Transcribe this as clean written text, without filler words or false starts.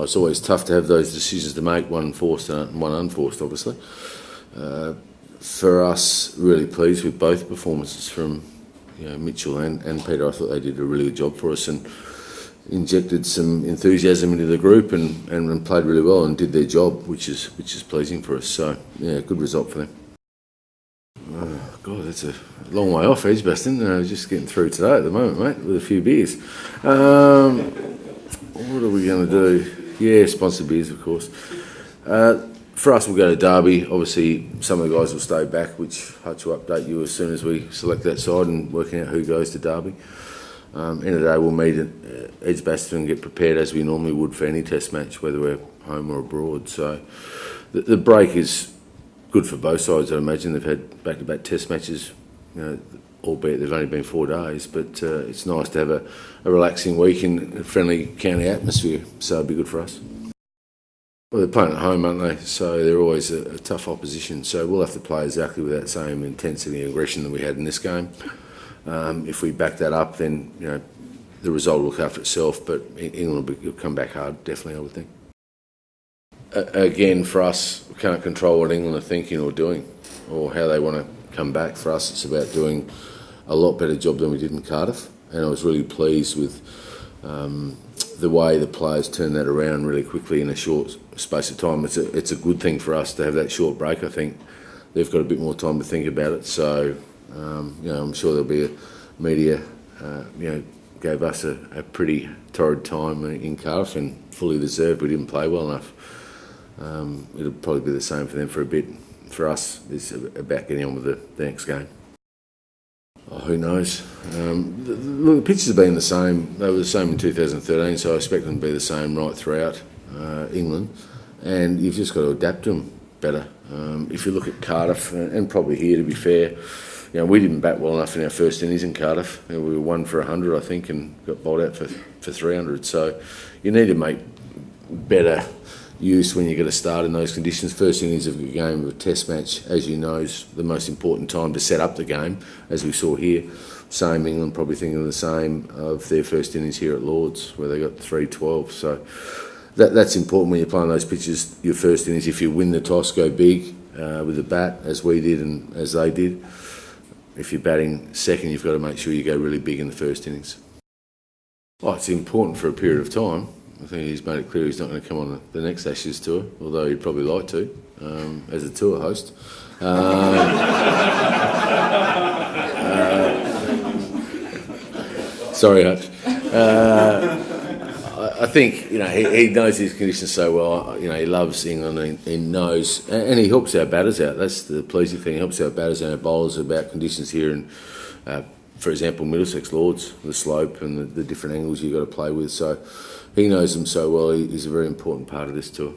it's always tough to have those decisions to make, one forced and one unforced, obviously. For us, really pleased with both performances from Mitchell and Peter. I thought they did a really good job for us and injected some enthusiasm into the group and played really well and did their job, which is pleasing for us. So, yeah, good result for them. Oh, God, that's a long way off, Edgbaston. Just getting through today at the moment, mate, with a few beers. What are we going to do? Yeah, sponsored beers, of course. For us, we'll go to Derby. Obviously, some of the guys will stay back, which Hutch will update you as soon as we select that side and working out who goes to Derby. End of the day, we'll meet at Edgbaston and get prepared as we normally would for any test match, whether we're home or abroad. So the break is good for both sides. I imagine they've had back-to-back test matches, albeit they've only been 4 days, but it's nice to have a relaxing week in a friendly county atmosphere, so it'll be good for us. Well, they're playing at home, aren't they? So they're always a tough opposition. So we'll have to play exactly with that same intensity and aggression that we had in this game. If we back that up, then the result will look after itself. But England will come back hard, definitely, I would think. Again, for us, we can't control what England are thinking or doing, or how they want to come back. For us, it's about doing a lot better job than we did in Cardiff. And I was really pleased with the way the players turned that around really quickly in a short space of time. It's a good thing for us to have that short break. I think they've got a bit more time to think about it. So, I'm sure there'll be a media, gave us a pretty torrid time in Cardiff and fully deserved. We didn't play well enough. It'll probably be the same for them for a bit. For us, it's about getting on with the next game. Oh, who knows? The pitches have been the same. They were the same in 2013, so I expect them to be the same right throughout England. And you've just got to adapt to them better. If you look at Cardiff, and probably here, to be fair, we didn't bat well enough in our first innings in Cardiff. We were 1 for 100, I think, and got bowled out for 300. So you need to make better use when you get a start in those conditions. First innings of a game of a test match, as you know, is the most important time to set up the game, as we saw here. Same, England probably thinking the same of their first innings here at Lords, where they got 312. So that's important when you're playing those pitches, your first innings. If you win the toss, go big with the bat, as we did and as they did. If you're batting second, you've got to make sure you go really big in the first innings. Oh, it's important for a period of time. I think he's made it clear he's not going to come on the next Ashes tour, although he'd probably like to, as a tour host. Sorry, Hutch. I think he knows his conditions so well. He loves England and he knows, and he helps our batters out. That's the pleasing thing. He helps our batters and our bowlers about conditions here, and for example, Middlesex Lords, the slope and the different angles you've got to play with. So he knows them so well. He's a very important part of this tour.